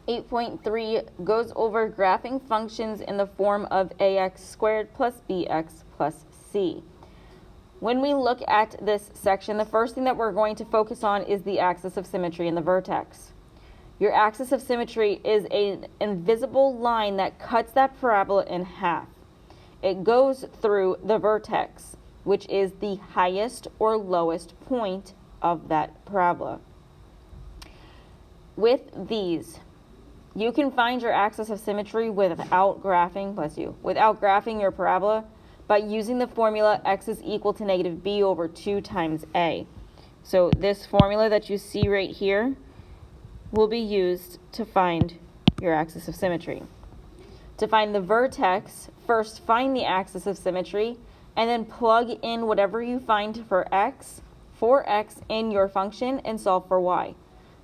8.3 goes over graphing functions in the form of ax squared plus bx plus c. When we look at this section, the first thing that we're going to focus on is the axis of symmetry in the vertex. Your axis of symmetry is an invisible line that cuts that parabola in half. It goes through the vertex, which is the highest or lowest point of that parabola. With these, you can find your axis of symmetry without graphing your parabola by using the formula x is equal to negative b over 2 times a. So this formula that you see right here will be used to find your axis of symmetry. To find the vertex, first find the axis of symmetry and then plug in whatever you find for x in your function and solve for y.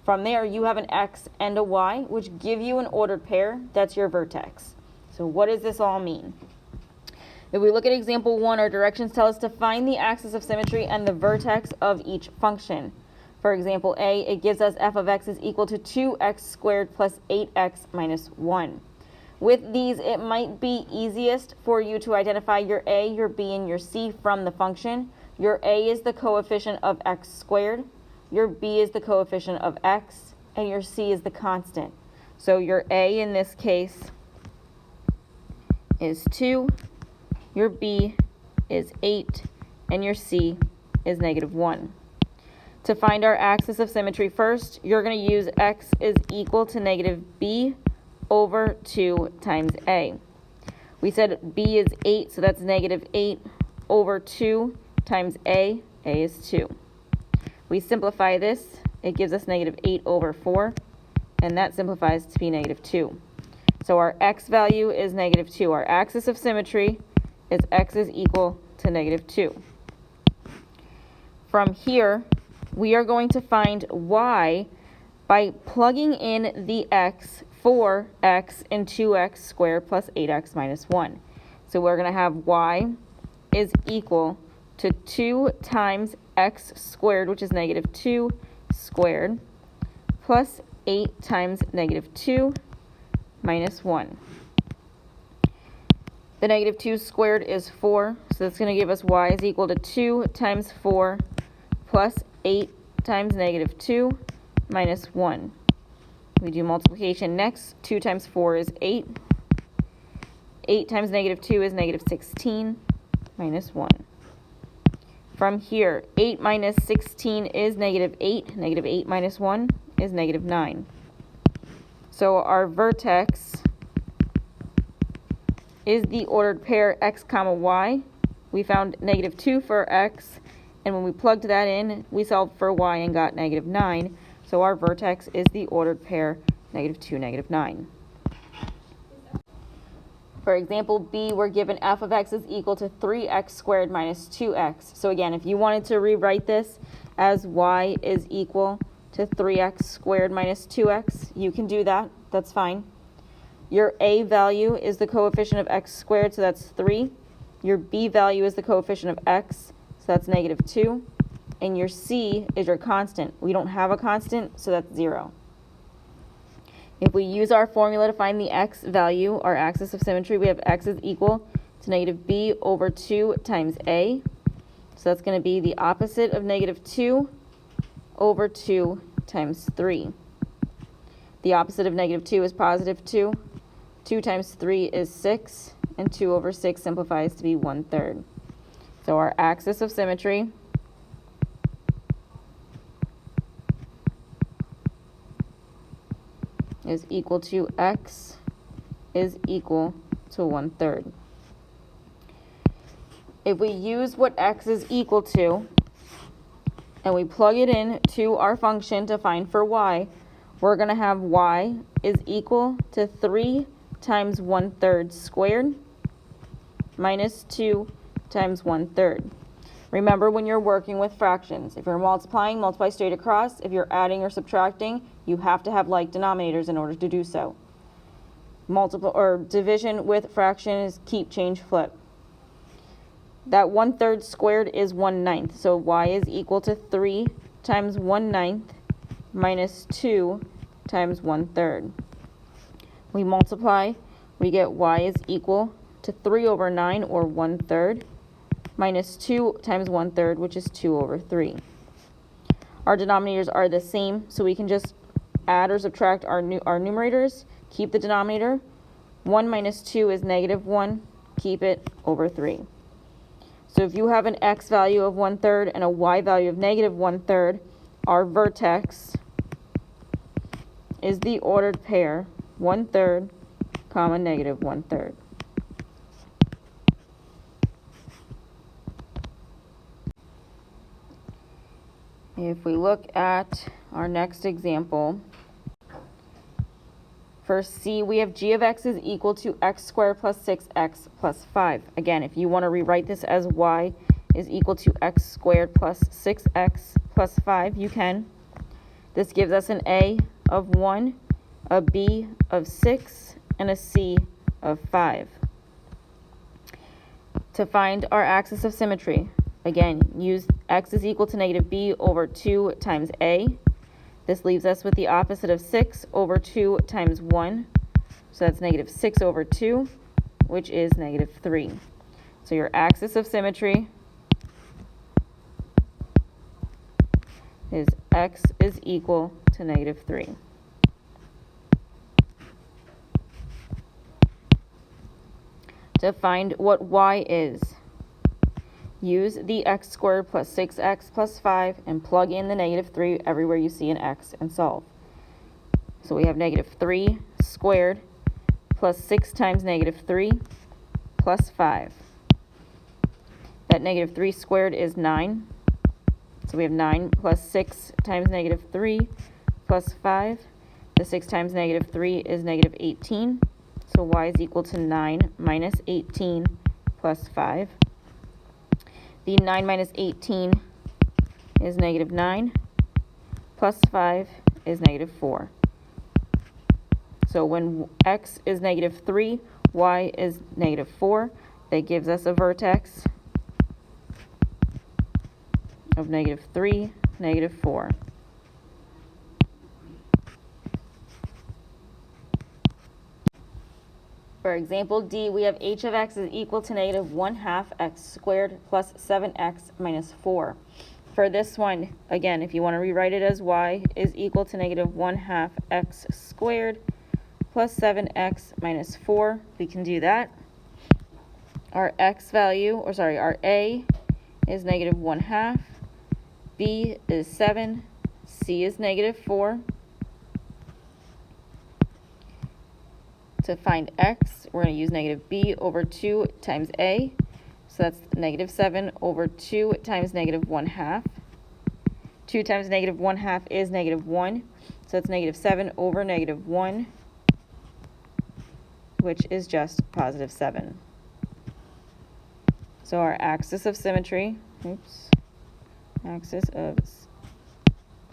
From there, you have an x and a y, which give you an ordered pair. That's your vertex. So what does this all mean? If we look at example 1, our directions tell us to find the axis of symmetry and the vertex of each function. For example A, it gives us f of x is equal to 2x squared plus 8x minus 1. With these, it might be easiest for you to identify your a, your b, and your c from the function. Your a is the coefficient of x squared, your b is the coefficient of x, and your c is the constant. So your a in this case is 2, your b is 8, and your c is negative 1. To find our axis of symmetry first, you're going to use x is equal to negative b over 2 times a. We said b is 8, so that's negative 8 over 2 times a is 2. We simplify this, it gives us negative 8 over 4, and that simplifies to be negative 2. So our x value is negative 2. Our axis of symmetry is x is equal to negative 2. From here, we are going to find y by plugging in the x for x in 2x squared plus 8x minus 1. So we're going to have y is equal to 2 times x squared, which is negative 2 squared, plus 8 times negative 2 minus 1. The negative 2 squared is 4, so that's going to give us y is equal to 2 times 4 plus 8 times negative 2 minus 1. We do multiplication next. 2 times 4 is 8. 8 times negative 2 is negative 16 minus 1. From here, 8 minus 16 is negative 8. Negative 8 minus 1 is negative 9. So our vertex is the ordered pair x comma y. We found negative 2 for x, and when we plugged that in, we solved for y and got negative 9. So our vertex is the ordered pair negative 2, negative 9. For example B, we're given f of x is equal to 3x squared minus 2x. So again, if you wanted to rewrite this as y is equal to 3x squared minus 2x, you can do that. That's fine. Your a value is the coefficient of x squared, so that's 3. Your b value is the coefficient of x, so that's negative 2. And your c is your constant. We don't have a constant, so that's 0. If we use our formula to find the x value, our axis of symmetry, we have x is equal to negative b over 2 times a. So that's going to be the opposite of negative 2 over 2 times 3. The opposite of negative 2 is positive 2. 2 times 3 is 6, and 2 over 6 simplifies to be 1/3. So our axis of symmetry is equal to x is equal to 1/3. If we use what x is equal to and we plug it in to our function to find for y, we're going to have y is equal to 3 times 1/3 squared minus 2 times 1/3. Remember, when you're working with fractions, if you're multiplying, multiply straight across. If you're adding or subtracting, you have to have like denominators in order to do so. Multiple or division with fractions, keep, change, flip. That 1/3 squared is 1/9. So y is equal to 3 times 1/9 minus 2 times 1/3. We multiply, we get y is equal to 3 over 9, or 1/3, minus 2 times 1/3, which is 2 over 3. Our denominators are the same, so we can just add or subtract our numerators, keep the denominator. 1 minus 2 is -1, keep it over 3. So if you have an x value of 1/3 and a y value of -1/3, our vertex is the ordered pair 1/3, comma, -1/3. If we look at our next example, for C, we have g of x is equal to x squared plus 6x plus 5. Again, if you want to rewrite this as y is equal to x squared plus 6x plus 5, you can. This gives us an a of 1, a b of 6, and a c of 5. To find our axis of symmetry, again, use x is equal to -b over 2 times a. This leaves us with the opposite of 6 over 2 times 1. So that's -6 over 2, which is -3. So your axis of symmetry is x is equal to -3. To find what y is, use the x squared plus 6x plus 5 and plug in the -3 everywhere you see an x and solve. So we have -3 squared plus 6 times -3 plus 5. That -3 squared is 9. So we have 9 plus 6 times -3 plus 5. The 6 times -3 is -18. So y is equal to 9 minus 18 plus 5. The 9 minus 18 is -9, plus 5 is -4. So when x is -3, y is -4, that gives us a vertex of -3, -4. For example D, we have h of x is equal to -1/2 x squared plus 7x minus 4. For this one, again, if you want to rewrite it as y is equal to -1/2 x squared plus 7x minus 4, we can do that. Our x value, or sorry, our a is -1/2, b is 7, c is -4. To find x, we're going to use -b over 2 times a. So that's -7 over 2 times -1/2. 2 times -1/2 is -1. So it's -7 over -1, which is just +7. So our axis of symmetry,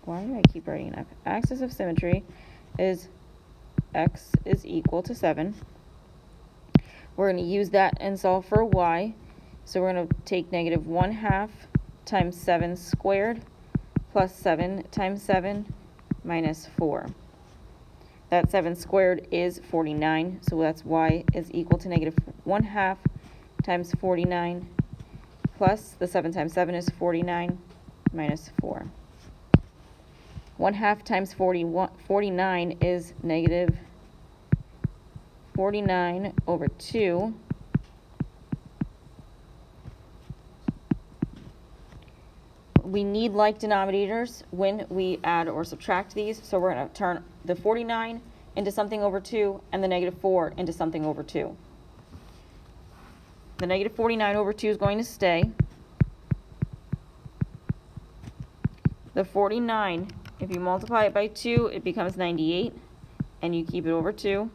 why do I keep writing up? Axis of symmetry is x is equal to 7. We're going to use that and solve for y. So we're going to take -1/2 times 7 squared plus 7 times 7 minus 4. That 7 squared is 49, so that's y is equal to -1/2 times 49 plus the 7 times 7 is 49 minus 4. 1/2 times 49 is -49 over 2. We need like denominators when we add or subtract these, so we're going to turn the 49 into something over 2 and the -4 into something over 2. The -49 over 2 is going to stay. The 49, if you multiply it by 2, it becomes 98, and you keep it over 2.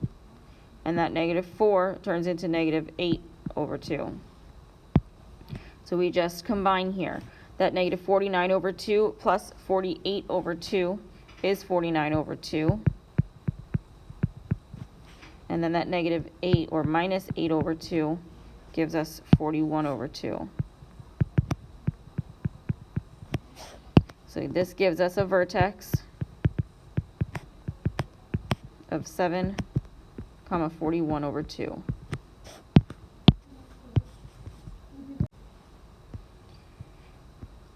And that -4 turns into -8 over 2. So we just combine here. That -49 over 2 plus 48 over 2 is 49 over 2. And then that -8 or -8 over 2 gives us 41 over 2. So this gives us a vertex of 7, comma 41 over 2.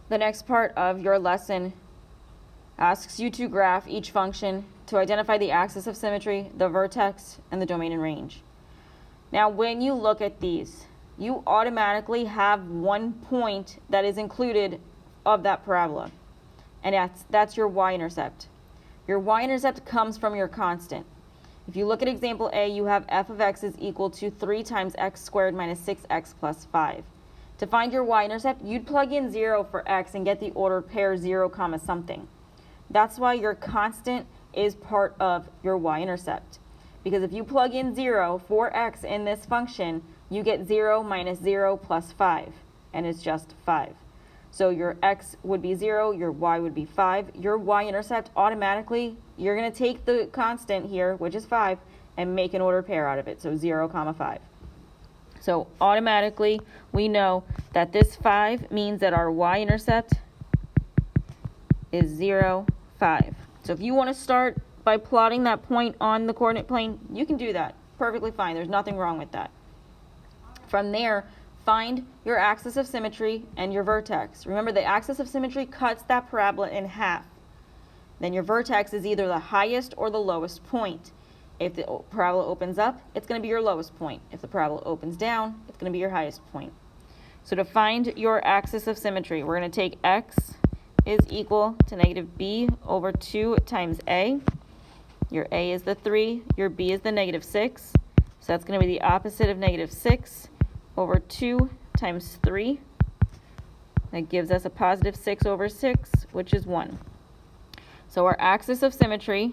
The next part of your lesson asks you to graph each function to identify the axis of symmetry, the vertex, and the domain and range. Now, when you look at these, you automatically have one point that is included of that parabola, and that's your y-intercept. Your y-intercept comes from your constant. If you look at example A, you have f of x is equal to 3 times x squared minus 6x plus 5. To find your y-intercept, you'd plug in 0 for x and get the ordered pair 0 comma something. That's why your constant is part of your y-intercept. Because if you plug in 0 for x in this function, you get 0 minus 0 plus 5, and it's just 5. So your x would be 0, your y would be 5. Your y-intercept automatically, you're going to take the constant here, which is 5, and make an ordered pair out of it, so 0 comma 5. So automatically, we know that this 5 means that our y-intercept is 0, 5. So if you want to start by plotting that point on the coordinate plane, you can do that. Perfectly fine. There's nothing wrong with that. From there, find your axis of symmetry and your vertex. Remember, the axis of symmetry cuts that parabola in half. Then your vertex is either the highest or the lowest point. If the parabola opens up, it's going to be your lowest point. If the parabola opens down, it's going to be your highest point. So to find your axis of symmetry, we're going to take x is equal to negative b over 2 times a. Your a is the 3, your b is the negative 6. So that's going to be the opposite of negative 6 over 2 times 3. That gives us a positive 6 over 6, which is 1. So our axis of symmetry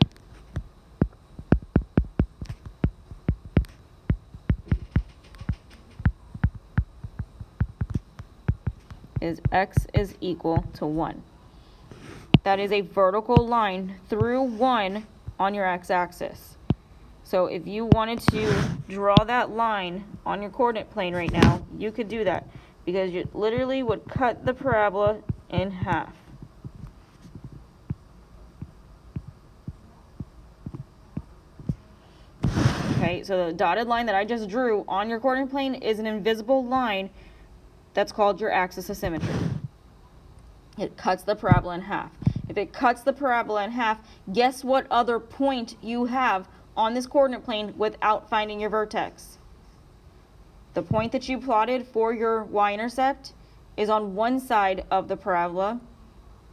is x is equal to 1. That is a vertical line through 1 on your x-axis. So if you wanted to draw that line on your coordinate plane right now, you could do that, because you literally would cut the parabola in half. Okay, so the dotted line that I just drew on your coordinate plane is an invisible line that's called your axis of symmetry. It cuts the parabola in half. If it cuts the parabola in half, guess what other point you have on this coordinate plane without finding your vertex? The point that you plotted for your y-intercept is on one side of the parabola.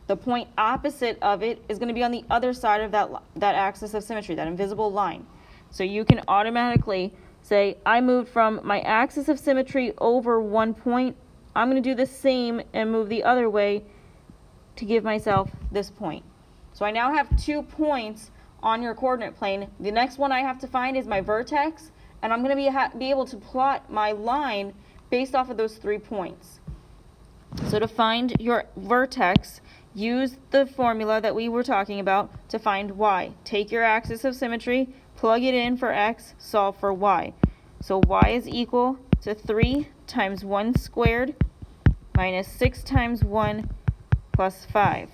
The point opposite of it is going to be on the other side of that axis of symmetry, that invisible line. So you can automatically say, I moved from my axis of symmetry over one point. I'm going to do the same and move the other way to give myself this point. So I now have 2 points on your coordinate plane. The next one I have to find is my vertex, and I'm going to be able to plot my line based off of those 3 points. So to find your vertex, use the formula that we were talking about to find y. Take your axis of symmetry, plug it in for x, solve for y. So y is equal to 3 times 1 squared minus 6 times 1 plus 5.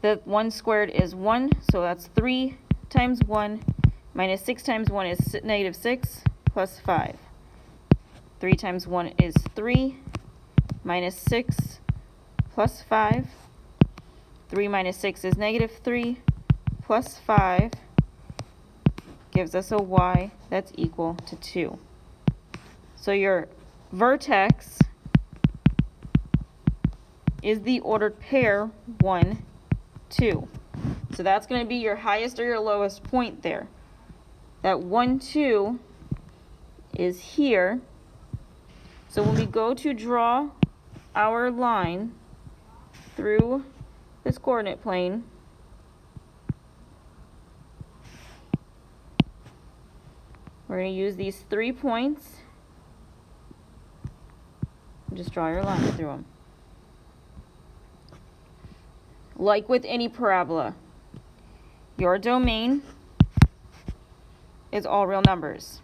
The 1 squared is 1, so that's 3 times 1 minus 6 times 1 is negative 6 plus 5. 3 times 1 is 3 minus 6 plus 5. 3 minus 6 is negative 3 plus 5 gives us a y that's equal to 2. So your vertex is the ordered pair 1, 2. So that's going to be your highest or your lowest point there. That 1, 2 is here. So when we go to draw our line through this coordinate plane, we're going to use these 3 points and just draw your line through them. Like with any parabola, your domain is all real numbers.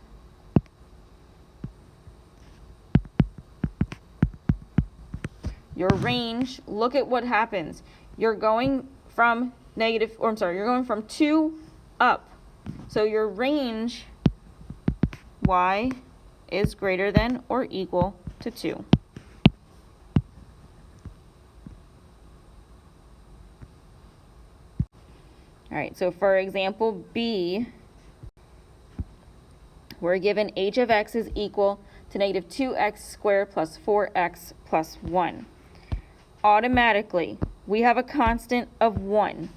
Your range, look at what happens. You're going from you're going from 2 up. So your range, y, is greater than or equal to 2. All right, so for example B, we're given h of x is equal to negative 2x squared plus 4x plus 1. Automatically, we have a constant of 1.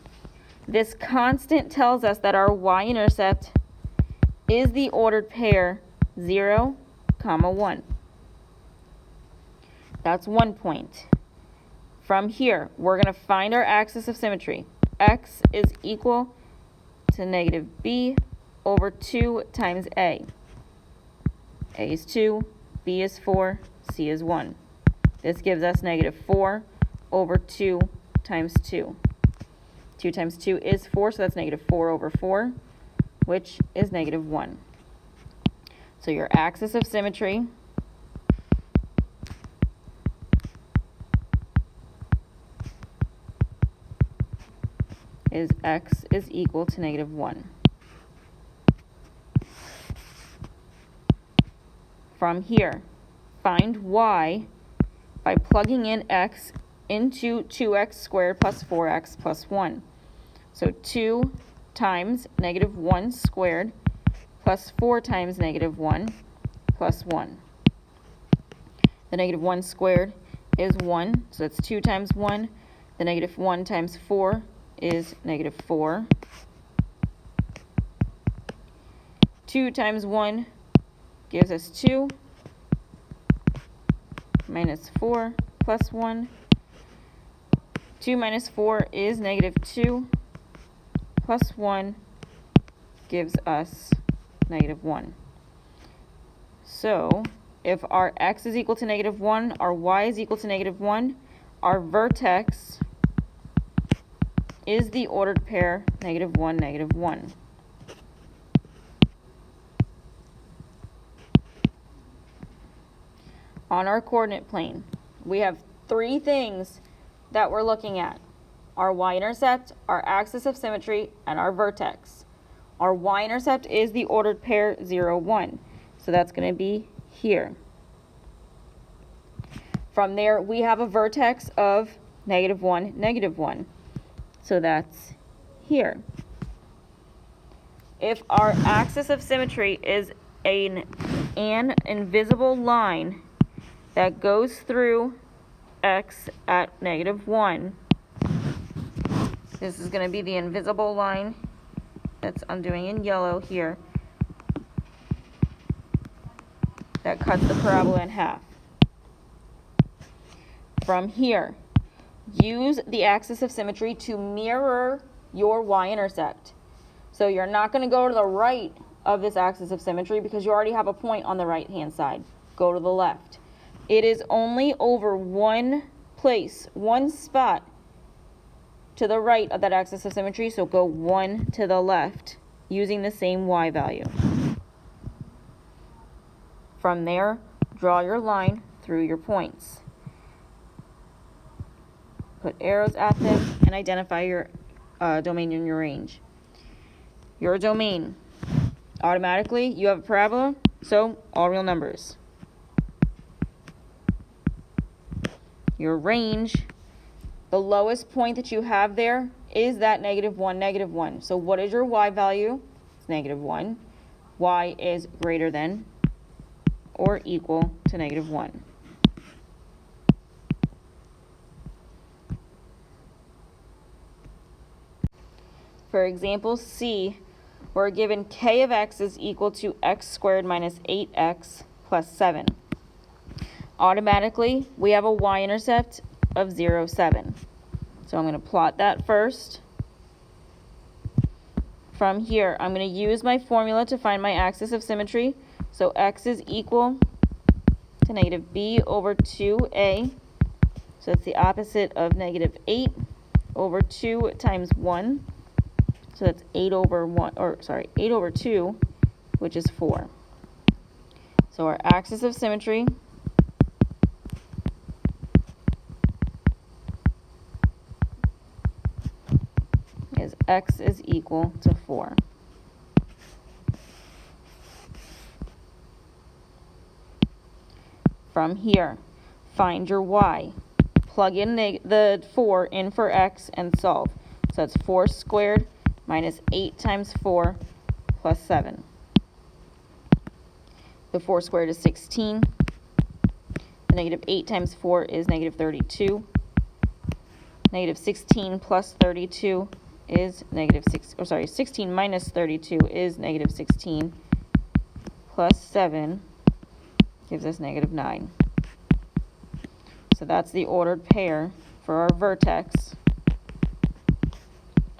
This constant tells us that our y-intercept is the ordered pair 0, 1. That's 1 point. From here, we're going to find our axis of symmetry. X is equal to negative b over 2 times a. A is 2, b is 4, c is 1. This gives us negative 4 over 2 times 2. 2 times 2 is 4, so that's negative 4 over 4, which is negative 1. So your axis of symmetry is x is equal to negative 1. From here, find y by plugging in x into 2x squared plus 4x plus 1. So 2 times negative 1 squared plus 4 times negative 1 plus 1. The negative 1 squared is 1, so that's 2 times 1. The negative 1 times 4 is negative 4. 2 times 1 gives us 2, minus 4 plus 1. 2 minus 4 is negative 2, plus 1 gives us negative 1. So if our x is equal to negative 1, our y is equal to negative 1, our vertex is the ordered pair negative 1, negative 1. On our coordinate plane, we have 3 things that we're looking at: our y-intercept, our axis of symmetry, and our vertex. Our y-intercept is the ordered pair 0, 1, so that's going to be here. From there, we have a vertex of negative 1, negative 1, so that's here. If our axis of symmetry is an invisible line that goes through x at negative 1, this is going to be the invisible line I'm doing in yellow here, that cuts the parabola in half. From here, use the axis of symmetry to mirror your y-intercept. So you're not going to go to the right of this axis of symmetry because you already have a point on the right-hand side. Go to the left. It is only over one place, one spot to the right of that axis of symmetry, so go 1 to the left using the same y value. From there, draw your line through your points. Put arrows at them and identify your domain in your range. Your domain, automatically you have a parabola, so all real numbers. Your range, the lowest point that you have there is that negative 1, negative 1. So what is your y value? It's negative 1. Y is greater than or equal to negative 1. For example C, we're given k of x is equal to x squared minus 8x plus 7. Automatically, we have a y-intercept of 0, 7. So I'm going to plot that first. From here, I'm going to use my formula to find my axis of symmetry. So x is equal to negative b over 2a. So that's the opposite of negative 8 over 2 times 1. So that's 8 over 2, which is 4. So our axis of symmetry is x is equal to 4. From here, find your y. Plug in the 4 in for x and solve. So that's 4 squared minus 8 times 4 plus 7. The 4 squared is 16. The negative 8 times 4 is negative 32. Negative 16 plus 32 is negative 16 minus 32 is negative 16 plus 7 gives us negative 9. So that's the ordered pair for our vertex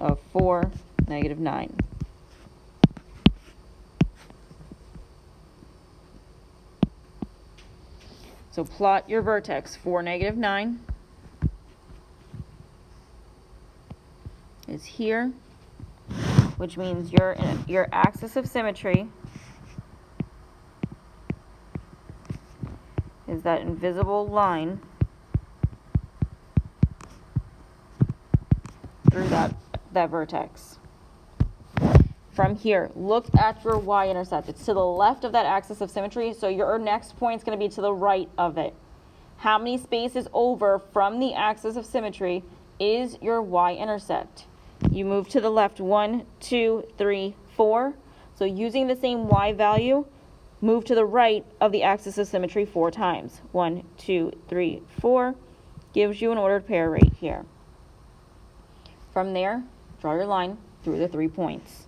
of 4, negative 9. So plot your vertex. 4, negative 9 is here, which means your axis of symmetry is that invisible line through that vertex. From here, look at your y-intercept. It's to the left of that axis of symmetry, so your next point is going to be to the right of it. How many spaces over from the axis of symmetry is your y-intercept? You move to the left 1, 2, 3, 4. So using the same y value, move to the right of the axis of symmetry 4 times. 1, 2, 3, 4 gives you an ordered pair right here. From there, draw your line through the 3 points.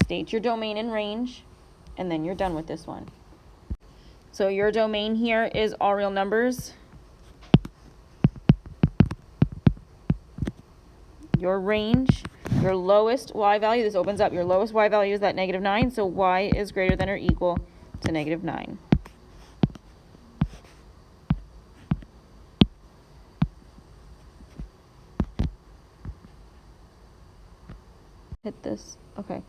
State your domain and range, and then you're done with this one. So your domain here is all real numbers. Your range, your lowest y value, this opens up, your lowest y value is that negative 9, so y is greater than or equal to negative 9. Hit this, okay.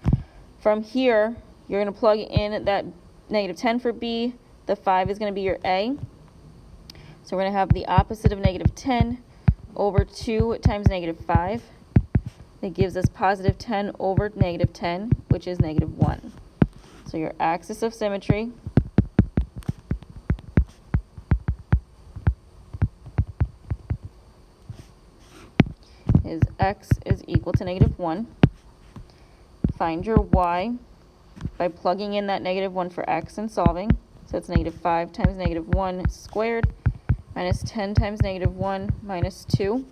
From here, you're going to plug in that negative 10 for b, the 5 is going to be your a. So we're going to have the opposite of negative 10 over 2 times negative 5. That gives us positive 10 over negative 10, which is negative 1. So your axis of symmetry is x is equal to negative 1. Find your y by plugging in that negative 1 for x and solving. So it's negative 5 times negative 1 squared minus 10 times negative 1 minus 2.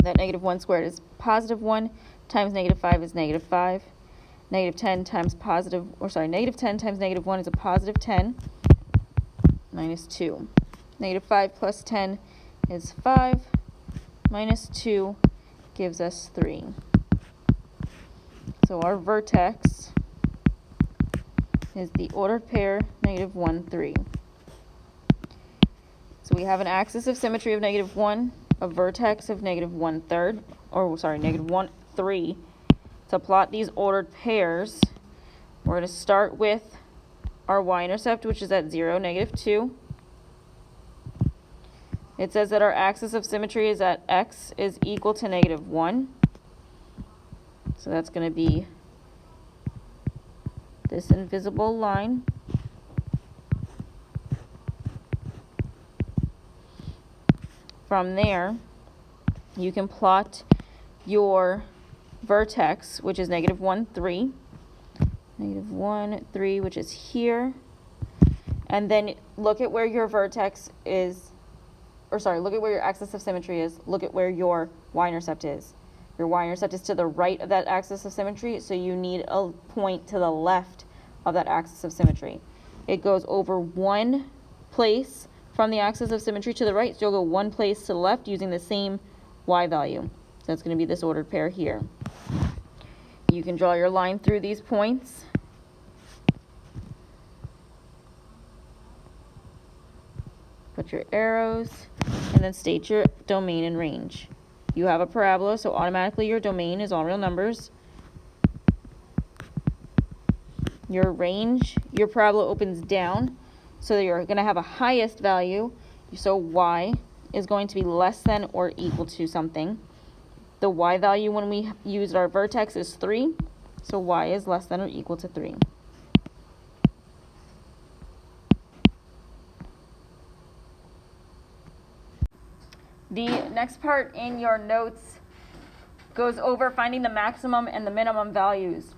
That negative 1 squared is positive 1 times negative 5 is negative 5. Negative 10 times negative 10 times negative 1 is a positive 10 minus 2. Negative 5 plus 10 is 5 minus 2 gives us 3. So our vertex is the ordered pair negative 1, 3. So we have an axis of symmetry of negative 1, a vertex of negative 1/3, negative 1, 3. To plot these ordered pairs, we're going to start with our y-intercept, which is at 0, negative 2. It says that our axis of symmetry is at x is equal to negative 1. So that's going to be this invisible line. From there, you can plot your vertex, which is negative 1, 3. Negative 1, 3, which is here. And then look at where your vertex is, look at where your axis of symmetry is. Look at where your y-intercept is. Your y-intercept is to the right of that axis of symmetry, so you need a point to the left of that axis of symmetry. It goes over one place from the axis of symmetry to the right, so you'll go one place to the left using the same y value. So that's going to be this ordered pair here. You can draw your line through these points. Put your arrows, and then state your domain and range. You have a parabola, so automatically your domain is all real numbers. Your range, your parabola opens down, so you're going to have a highest value, so y is going to be less than or equal to something. The y value when we used our vertex is 3, so y is less than or equal to 3. The next part in your notes goes over finding the maximum and the minimum values.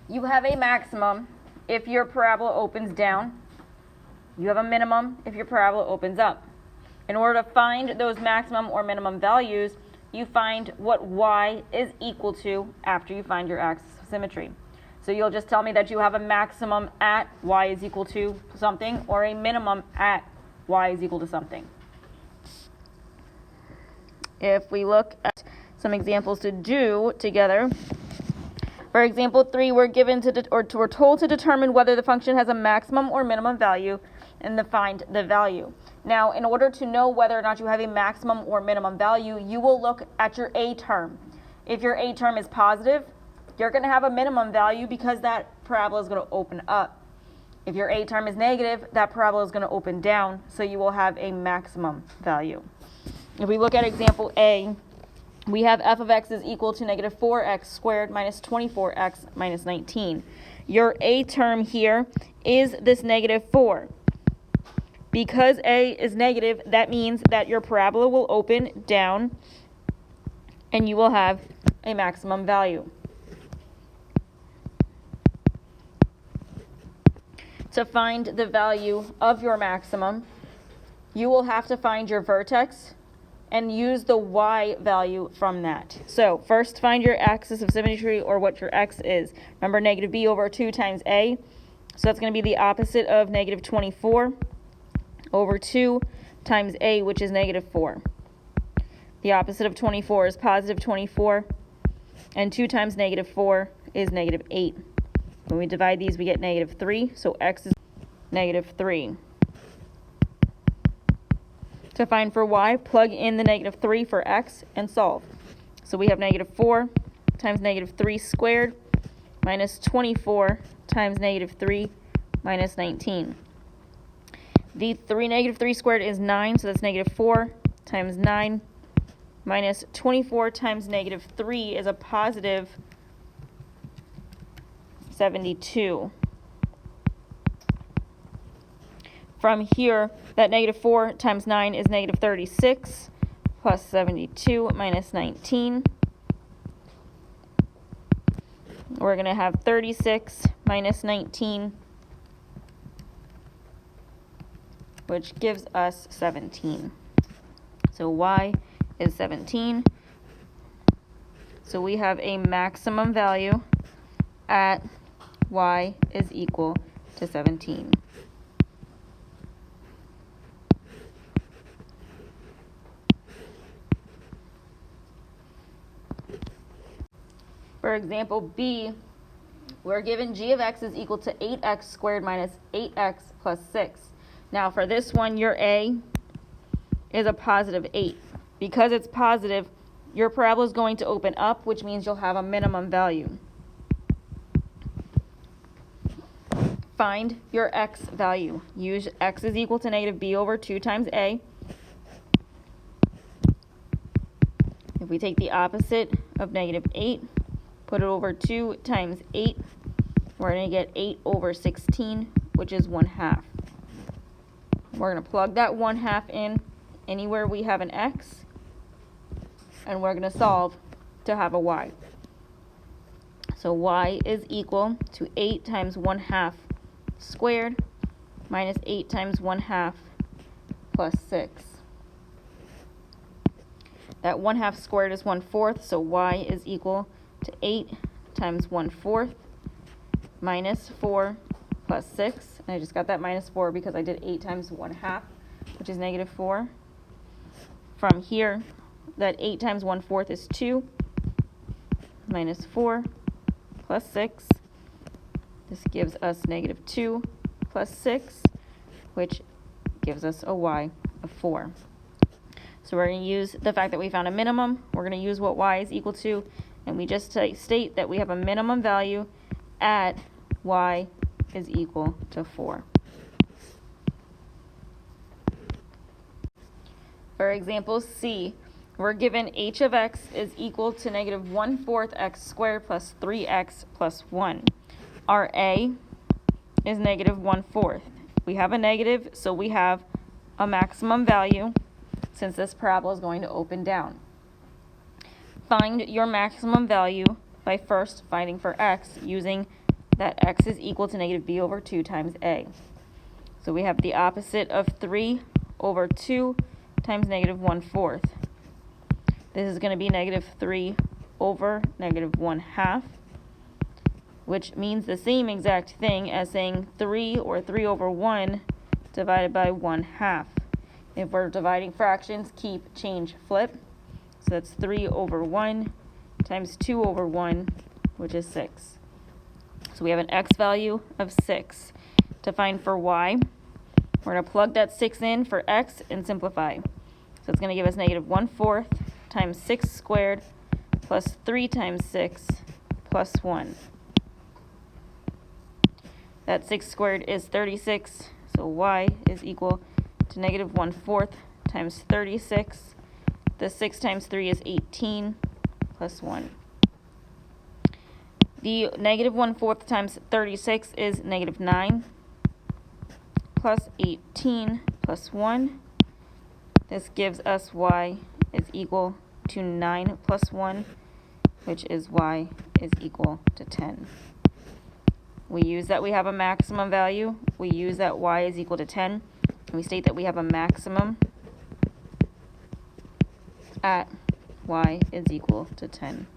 You have a maximum if your parabola opens down. You have a minimum if your parabola opens up. In order to find those maximum or minimum values, you find what y is equal to after you find your axis of symmetry. So you'll just tell me that you have a maximum at y is equal to something or a minimum at y is equal to something. If we look at some examples to do together, for example 3, we're told to determine whether the function has a maximum or minimum value and to find the value. Now, in order to know whether or not you have a maximum or minimum value, you will look at your a term. If your a term is positive, you're going to have a minimum value because that parabola is going to open up. If your a term is negative, that parabola is going to open down, so you will have a maximum value. If we look at example A, we have f of x is equal to negative 4x squared minus 24x minus 19. Your a term here is this negative 4. Because a is negative, that means that your parabola will open down and you will have a maximum value. To find the value of your maximum, you will have to find your vertex and use the y value from that. So first find your axis of symmetry, or what your x is. Remember, negative b over 2 times a. So that's going to be the opposite of negative 24 over 2 times a, which is negative 4. The opposite of 24 is positive 24, and 2 times negative 4 is negative 8. When we divide these, we get negative 3, so x is negative 3. To find for y, plug in the negative 3 for x and solve. So we have negative 4 times negative 3 squared minus 24 times negative 3 minus 19. The negative 3 squared is 9, so that's negative 4 times 9 minus 24 times negative 3 is a positive 72. From here, that negative 4 times 9 is negative 36, plus 72 minus 19. We're going to have 36 minus 19, which gives us 17. So y is 17. So we have a maximum value at y is equal to 17. For example B, we're given g of x is equal to 8x squared minus 8x plus 6. Now for this one, your a is a positive 8. Because it's positive, your parabola is going to open up, which means you'll have a minimum value. Find your x value. Use x is equal to negative b over 2 times a. If we take the opposite of negative 8, put it over 2 times 8, we're going to get 8 over 16, which is 1/2. We're going to plug that 1/2 in anywhere we have an x, and we're going to solve to have a y. So y is equal to 8 times 1/2 squared minus 8 times 1/2 plus 6. That 1/2 squared is 1/4, so y is equal to 8 times 1/4 minus 4 plus 6. And I just got that minus 4 because I did 8 times 1/2, which is negative 4. From here, that 8 times 1/4 is 2 minus 4 plus 6. This gives us negative 2 plus 6, which gives us a y of 4. So we're going to use the fact that we found a minimum. We're going to use what y is equal to, and we just state that we have a minimum value at y is equal to 4. For example C, we're given h of x is equal to negative 1/4 x squared plus 3x plus 1. Our a is negative 1/4. We have a negative, so we have a maximum value since this parabola is going to open down. Find your maximum value by first finding for x using that x is equal to negative b over 2 times a. So we have the opposite of 3 over 2 times negative 1/4. This is going to be negative 3 over negative 1/2, which means the same exact thing as saying 3 or 3 over 1 divided by 1/2. If we're dividing fractions, keep, change, flip. So that's 3 over 1 times 2 over 1, which is 6. So we have an x value of 6. To find for y, we're going to plug that 6 in for x and simplify. So it's going to give us negative 1/4 times 6 squared plus 3 times 6 plus 1. That 6 squared is 36, so y is equal to negative 1/4 times 36. The 6 times 3 is 18 plus 1. The negative 1/4 times 36 is negative 9 plus 18 plus 1. This gives us y is equal to 9 plus 1, which is y is equal to 10. We use that we have a maximum value. We use that y is equal to 10. And we state that we have a maximum at y is equal to 10.